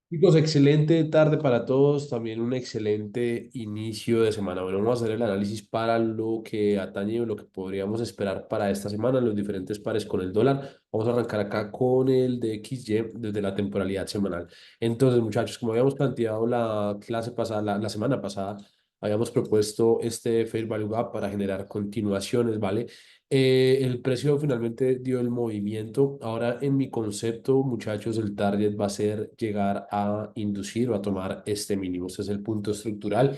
Chicos, excelente tarde para todos, también un excelente inicio de semana. Bueno, vamos a hacer el análisis para lo que atañe o lo que podríamos esperar para esta semana, los diferentes pares con el dólar. Vamos a arrancar acá con el de XY desde la temporalidad semanal. Entonces, muchachos, como habíamos planteado la clase pasada, la semana pasada, habíamos propuesto este Fair Value Gap para generar continuaciones, ¿vale? El precio finalmente dio el movimiento. Ahora, en mi concepto, muchachos, el target va a ser llegar a inducir o a tomar este mínimo. Este es el punto estructural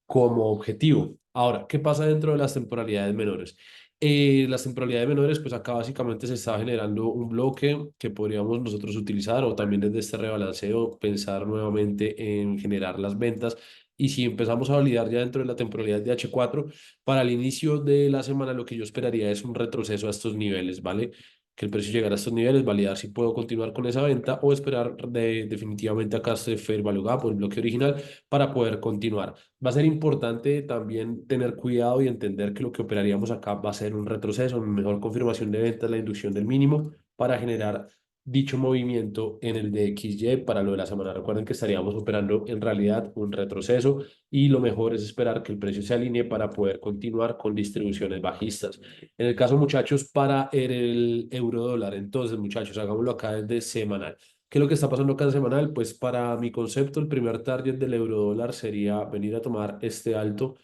como objetivo. Ahora, ¿qué pasa dentro de las temporalidades menores? Las temporalidades menores, pues acá básicamente se está generando un bloque que podríamos nosotros utilizar o también desde este rebalanceo pensar nuevamente en generar las ventas. Y si empezamos a validar ya dentro de la temporalidad de H4 para el inicio de la semana lo que yo esperaría es un retroceso a estos niveles, ¿vale? Que el precio llegara a estos niveles, validar si puedo continuar con esa venta o esperar definitivamente acá este Fair Value Gap o el bloque original para poder continuar. Va a ser importante también tener cuidado y entender que lo que operaríamos acá va a ser un retroceso, una mejor confirmación de ventas, la inducción del mínimo para generar dicho movimiento en el de XY para lo de la semana. Recuerden que estaríamos operando en realidad un retroceso y lo mejor es esperar que el precio se alinee para poder continuar con distribuciones bajistas. En el caso, muchachos, para el euro dólar, entonces, muchachos, hagámoslo acá desde semanal. ¿Qué es lo que está pasando acá en semanal? Pues para mi concepto, el primer target del euro dólar sería venir a tomar este alto,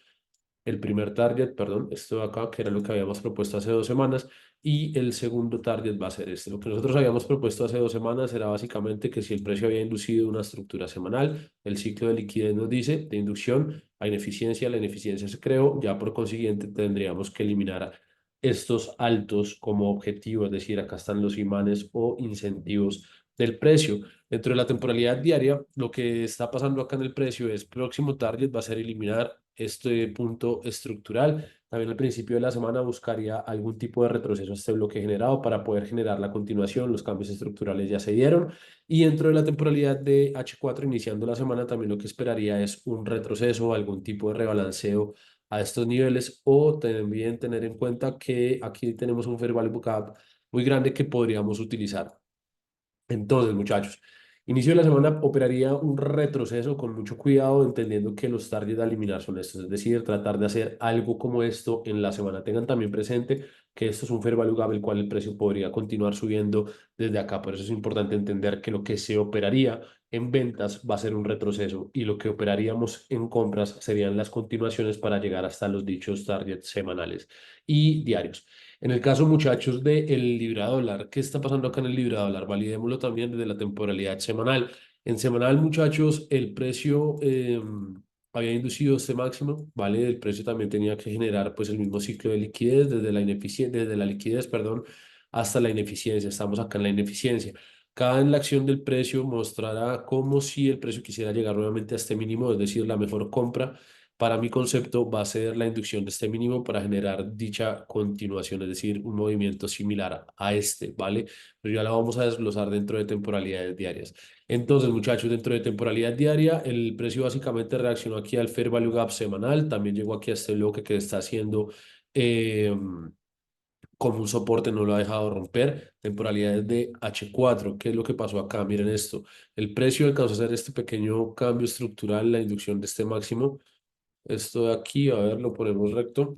el primer target, perdón, esto de acá, que era lo que habíamos propuesto hace 2 semanas, y el segundo target va a ser este. Lo que nosotros habíamos propuesto hace 2 semanas era básicamente que si el precio había inducido una estructura semanal, el ciclo de liquidez nos dice de inducción a ineficiencia, la ineficiencia se creó, ya por consiguiente tendríamos que eliminar estos altos como objetivo, es decir, acá están los imanes o incentivos del precio. Dentro de la temporalidad diaria, lo que está pasando acá en el precio es próximo target va a ser eliminar este punto estructural. También al principio de la semana buscaría algún tipo de retroceso a este bloque generado para poder generar la continuación. Los cambios estructurales ya se dieron. Y dentro de la temporalidad de H4, iniciando la semana, también lo que esperaría es un retroceso, algún tipo de rebalanceo a estos niveles o también tener en cuenta que aquí tenemos un fair value gap muy grande que podríamos utilizar. Entonces, muchachos, inicio de la semana operaría un retroceso con mucho cuidado, entendiendo que los targets a eliminar son estos, es decir, tratar de hacer algo como esto en la semana. Tengan también presente que esto es un fair value gap, el cual el precio podría continuar subiendo desde acá. Por eso es importante entender que lo que se operaría en ventas va a ser un retroceso y lo que operaríamos en compras serían las continuaciones para llegar hasta los dichos targets semanales y diarios. En el caso, muchachos, del libra dólar, ¿qué está pasando acá en el libra dólar? Validémoslo también desde la temporalidad semanal. En semanal, muchachos, el precio había inducido este máximo, ¿vale? El precio también tenía que generar pues el mismo ciclo de liquidez desde la ineficiencia, desde la liquidez, perdón, hasta la ineficiencia. Estamos acá en la ineficiencia. Cada en la acción del precio mostrará como si el precio quisiera llegar nuevamente a este mínimo, es decir, la mejor compra para mi concepto va a ser la inducción de este mínimo para generar dicha continuación, es decir, un movimiento similar a este, ¿vale? Pero ya la vamos a desglosar dentro de temporalidades diarias. Entonces, muchachos, dentro de temporalidad diaria, el precio básicamente reaccionó aquí al Fair Value Gap semanal, también llegó aquí a este bloque que está haciendo eh, como un soporte, no lo ha dejado romper. Temporalidades de H4, ¿qué es lo que pasó acá? Miren esto, el precio alcanzó a hacer este pequeño cambio estructural, la inducción de este máximo esto de aquí, a ver, lo ponemos recto.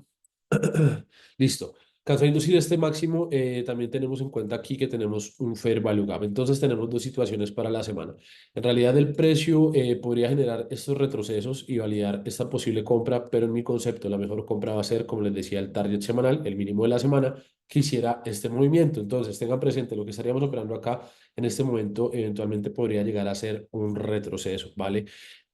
Listo. Caso de inducir este máximo, también tenemos en cuenta aquí que tenemos un fair value gap. Entonces tenemos dos situaciones para la semana. En realidad el precio podría generar estos retrocesos y validar esta posible compra, pero en mi concepto la mejor compra va a ser, como les decía, el target semanal, el mínimo de la semana, que hiciera este movimiento. Entonces tengan presente lo que estaríamos operando acá en este momento, eventualmente podría llegar a ser un retroceso, ¿vale?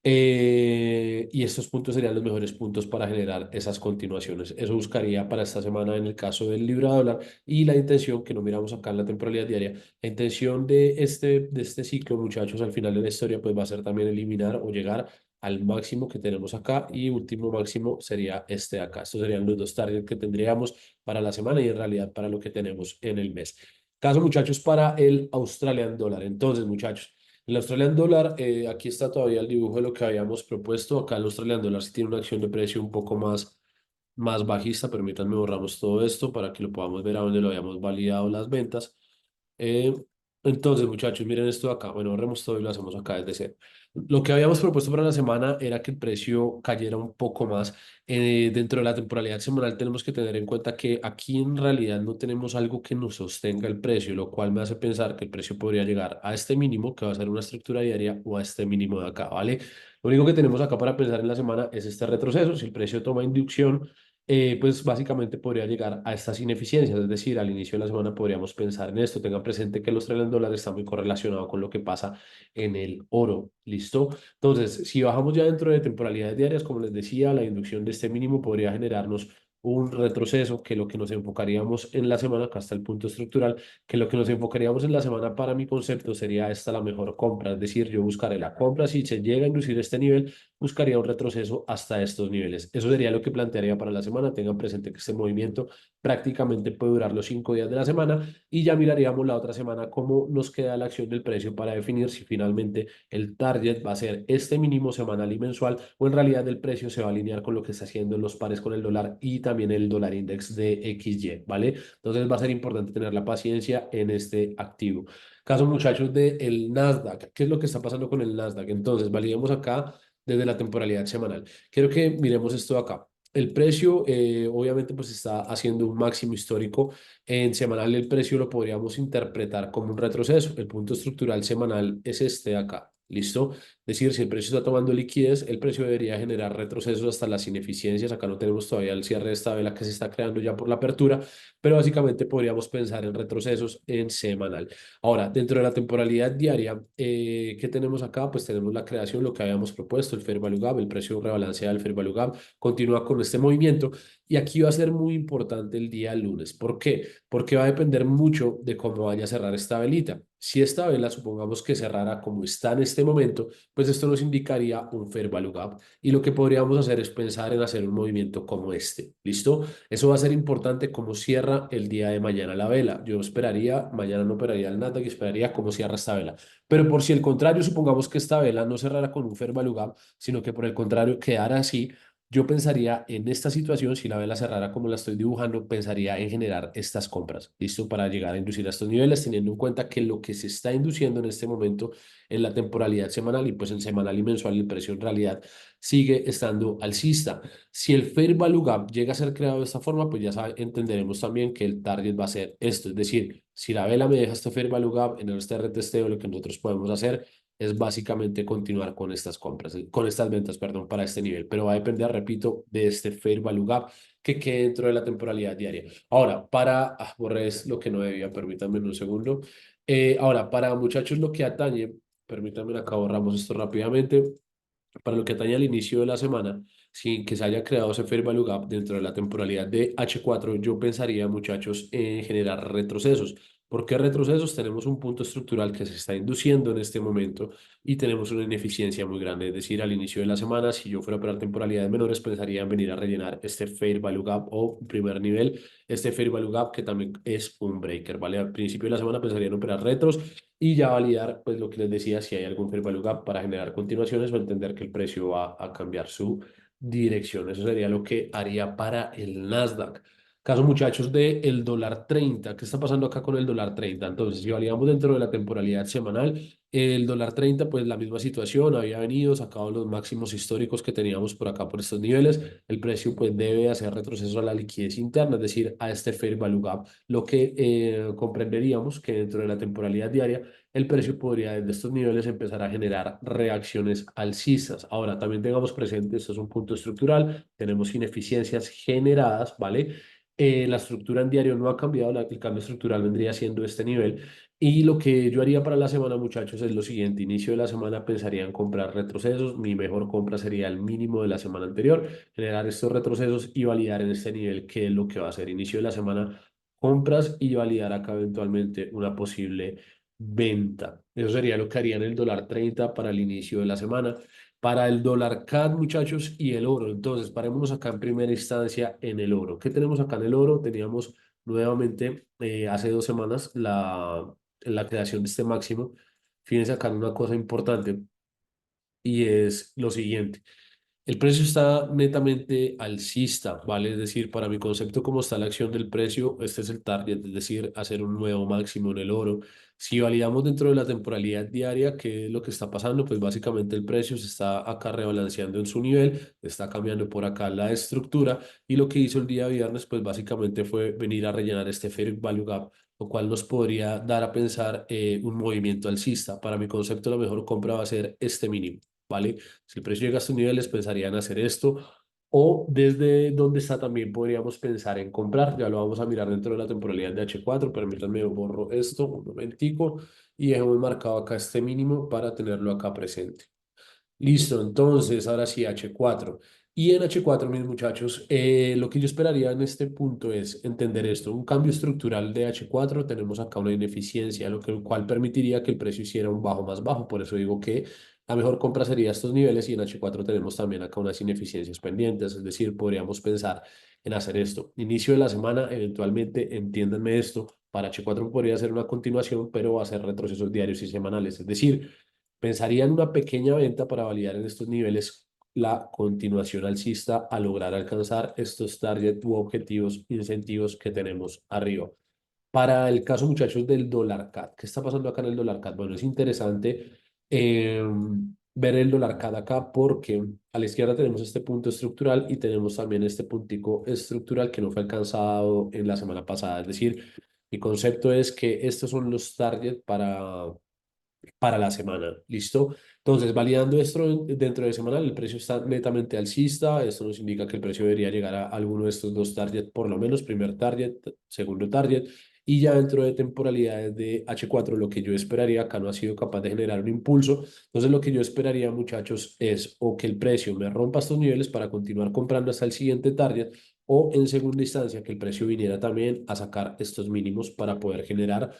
Y estos puntos serían los mejores puntos para generar esas continuaciones. Eso buscaría para esta semana en el caso del libra dólar y la intención que no miramos acá en la temporalidad diaria. La intención de este ciclo, muchachos, al final de la historia, pues va a ser también eliminar o llegar al máximo que tenemos acá y último máximo sería este de acá. Estos serían los dos targets que tendríamos para la semana y en realidad para lo que tenemos en el mes. Caso, muchachos, para el Australian Dollar. Entonces, muchachos. El Australian Dollar, aquí está todavía el dibujo de lo que habíamos propuesto. Acá el Australian Dollar sí tiene una acción de precio un poco más bajista. Permítanme borramos todo esto para que lo podamos ver a donde lo habíamos validado las ventas. Eh, Entonces, muchachos, miren esto de acá. Bueno, ahorremos todo y lo hacemos acá desde cero. Lo que habíamos propuesto para la semana era que el precio cayera un poco más. Dentro de la temporalidad semanal tenemos que tener en cuenta que aquí en realidad no tenemos algo que nos sostenga el precio, lo cual me hace pensar que el precio podría llegar a este mínimo, que va a ser una estructura diaria, o a este mínimo de acá, ¿vale? Lo único que tenemos acá para pensar en la semana es este retroceso. Si el precio toma inducción, pues básicamente podría llegar a estas ineficiencias, es decir, al inicio de la semana podríamos pensar en esto. Tengan presente que el australian dólar está muy correlacionado con lo que pasa en el oro, ¿listo? Entonces, si bajamos ya dentro de temporalidades diarias, como les decía, la inducción de este mínimo podría generarnos un retroceso, que lo que nos enfocaríamos en la semana, acá está el punto estructural, que lo que nos enfocaríamos en la semana para mi concepto sería esta la mejor compra, es decir, yo buscaré la compra, si se llega a inducir este nivel, buscaría un retroceso hasta estos niveles. Eso sería lo que plantearía para la semana. Tengan presente que este movimiento prácticamente puede durar los 5 días de la semana y ya miraríamos la otra semana cómo nos queda la acción del precio para definir si finalmente el target va a ser este mínimo semanal y mensual o en realidad el precio se va a alinear con lo que está haciendo en los pares con el dólar y también el dólar index de XY, ¿vale? Entonces va a ser importante tener la paciencia en este activo. Caso muchachos del Nasdaq, ¿qué es lo que está pasando con el Nasdaq? Entonces validemos acá desde la temporalidad semanal. Quiero que miremos esto acá. El precio, obviamente, pues está haciendo un máximo histórico. En semanal, el precio lo podríamos interpretar como un retroceso. El punto estructural semanal es este de acá. ¿Listo? Es decir, si el precio está tomando liquidez, el precio debería generar retrocesos hasta las ineficiencias. Acá no tenemos todavía el cierre de esta vela que se está creando ya por la apertura, pero básicamente podríamos pensar en retrocesos en semanal. Ahora, dentro de la temporalidad diaria, ¿qué tenemos acá? Pues tenemos la creación, lo que habíamos propuesto, el Fair Value Gap, el precio rebalanceado del Fair Value Gap, continúa con este movimiento y aquí va a ser muy importante el día lunes. ¿Por qué? Porque va a depender mucho de cómo vaya a cerrar esta velita. Si esta vela, supongamos que cerrara como está en este momento, pues esto nos indicaría un Fair Value Gap y lo que podríamos hacer es pensar en hacer un movimiento como este. ¿Listo? Eso va a ser importante cómo cierra el día de mañana la vela. Yo esperaría, mañana no operaría el Nasdaq y esperaría cómo cierra esta vela. Pero por si el contrario, supongamos que esta vela no cerrara con un fair value gap, sino que por el contrario quedara así, yo pensaría en esta situación, si la vela cerrara como la estoy dibujando, pensaría en generar estas compras, ¿listo? Para llegar a inducir a estos niveles, teniendo en cuenta que lo que se está induciendo en este momento en la temporalidad semanal y pues en semanal y mensual el precio en realidad sigue estando alcista. Si el Fair Value Gap llega a ser creado de esta forma, pues ya entenderemos también que el target va a ser esto. Es decir, si la vela me deja este Fair Value Gap en este retesteo, lo que nosotros podemos hacer es básicamente continuar con estas compras, con estas ventas, perdón, para este nivel. Pero va a depender, repito, de este Fair Value Gap que quede dentro de la temporalidad diaria. Ahora, borré lo que no debía, permítanme un segundo. Ahora, para muchachos, lo que atañe, permítanme acá borramos esto rápidamente. Para lo que atañe al inicio de la semana, sin que se haya creado ese Fair Value Gap dentro de la temporalidad de H4, yo pensaría, muchachos, en generar retrocesos. ¿Por qué retrocesos? Tenemos un punto estructural que se está induciendo en este momento y tenemos una ineficiencia muy grande. Es decir, al inicio de la semana, si yo fuera a operar temporalidades menores, pensaría en venir a rellenar este Fair Value Gap o primer nivel, este Fair Value Gap que también es un breaker, ¿vale? Al principio de la semana pensaría en operar retros y ya validar, pues lo que les decía, si hay algún fair value gap para generar continuaciones o entender que el precio va a cambiar su dirección. Eso sería lo que haría para el Nasdaq. Caso, muchachos, de el dólar 30. ¿Qué está pasando acá con el dólar 30? Entonces, si validamos dentro de la temporalidad semanal, el dólar 30 pues la misma situación, había venido, sacado los máximos históricos que teníamos por acá por estos niveles. El precio pues debe hacer retroceso a la liquidez interna, es decir, a este fair value gap, lo que comprenderíamos que dentro de la temporalidad diaria el precio podría desde estos niveles empezar a generar reacciones alcistas. Ahora, también tengamos presente, esto es un punto estructural, tenemos ineficiencias generadas, ¿vale? La estructura en diario no ha cambiado, el cambio estructural vendría siendo este nivel. Y lo que yo haría para la semana, muchachos, es lo siguiente. Inicio de la semana pensaría en comprar retrocesos. Mi mejor compra sería el mínimo de la semana anterior, generar estos retrocesos y validar en este nivel qué es lo que va a hacer. Inicio de la semana, compras y validar acá eventualmente una posible venta. Eso sería lo que haría en el dólar 30 para el inicio de la semana. Para el dólar CAD, muchachos, y el oro. Entonces, parémonos acá en primera instancia en el oro. ¿Qué tenemos acá en el oro? Teníamos nuevamente hace 2 semanas la creación de este máximo. Fíjense acá en una cosa importante y es lo siguiente. El precio está netamente alcista, ¿vale? Es decir, para mi concepto, como está la acción del precio, este es el target, es decir, hacer un nuevo máximo en el oro. Si validamos dentro de la temporalidad diaria, ¿qué es lo que está pasando? Pues básicamente el precio se está acá rebalanceando en su nivel, está cambiando por acá la estructura y lo que hizo el día viernes, pues básicamente fue venir a rellenar este Fair Value Gap, lo cual nos podría dar a pensar un movimiento alcista. Para mi concepto, la mejor compra va a ser este mínimo, ¿vale? Si el precio llega a estos niveles, pensarían hacer esto. O desde donde está también podríamos pensar en comprar. Ya lo vamos a mirar dentro de la temporalidad de H4. Permítanme, borro esto un momentico y dejemos marcado acá este mínimo para tenerlo acá presente. Listo, entonces ahora sí H4. Y en H4, mis muchachos, lo que yo esperaría en este punto es entender esto. Un cambio estructural de H4, tenemos acá una ineficiencia, lo que, el cual permitiría que el precio hiciera un bajo más bajo. Por eso digo que la mejor compra sería estos niveles y en H4 tenemos también acá unas ineficiencias pendientes. Es decir, podríamos pensar en hacer esto. Inicio de la semana, eventualmente, entiéndanme esto, para H4 podría ser una continuación, pero va a ser retrocesos diarios y semanales. Es decir, pensaría en una pequeña venta para validar en estos niveles la continuación alcista a lograr alcanzar estos target u objetivos, incentivos que tenemos arriba. Para el caso, muchachos, del dólar CAD, ¿qué está pasando acá en el dólar CAD? Bueno, es interesante eh, ver el dólar CAD acá porque a la izquierda tenemos este punto estructural y tenemos también este puntico estructural que no fue alcanzado en la semana pasada. Es decir, mi concepto es que estos son los targets para la semana. ¿Listo? Entonces, validando esto dentro de semana, el precio está netamente alcista. Esto nos indica que el precio debería llegar a alguno de estos dos targets, por lo menos, primer target, segundo target. Y ya dentro de temporalidades de H4, lo que yo esperaría, acá no ha sido capaz de generar un impulso. Entonces, lo que yo esperaría, muchachos, es o que el precio me rompa estos niveles para continuar comprando hasta el siguiente target, o en segunda instancia, que el precio viniera también a sacar estos mínimos para poder generar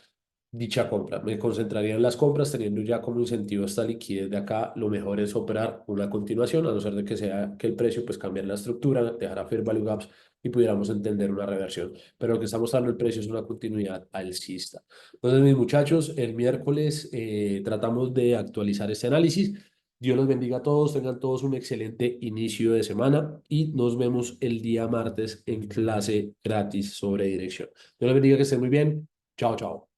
dicha compra. Me concentraría en las compras, teniendo ya como incentivo esta liquidez de acá. Lo mejor es operar una continuación, a no ser de que sea que el precio, pues cambiar la estructura, dejar a fair value gaps y pudiéramos entender una reversión. Pero lo que estamos dando el precio es una continuidad alcista. Entonces, mis muchachos, el miércoles tratamos de actualizar este análisis. Dios los bendiga a todos, tengan todos un excelente inicio de semana y nos vemos el día martes en clase gratis sobre dirección. Dios los bendiga, que estén muy bien. Chao, chao.